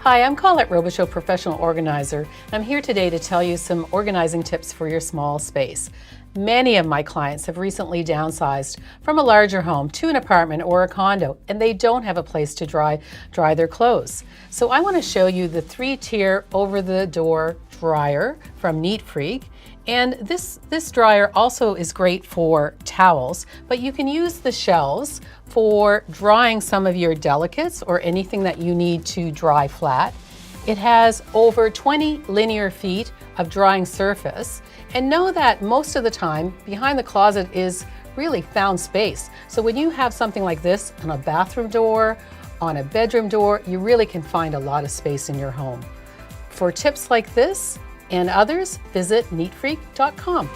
Hi, I'm Colette, Robicheau Professional Organizer. I'm here today to tell you some organizing tips for your small space. Many of my clients have recently downsized from a larger home to an apartment or a condo, and they don't have a place to dry their clothes. So I want to show you the 3-tier over-the-door dryer from Neat Freak. And this dryer also is great for towels, but you can use the shelves for drying some of your delicates or anything that you need to dry flat. It has over 20 linear feet of drying surface, and know that most of the time behind the closet is really found space. So when you have something like this on a bathroom door, on a bedroom door, you really can find a lot of space in your home. For tips like this and others, visit neatfreak.com.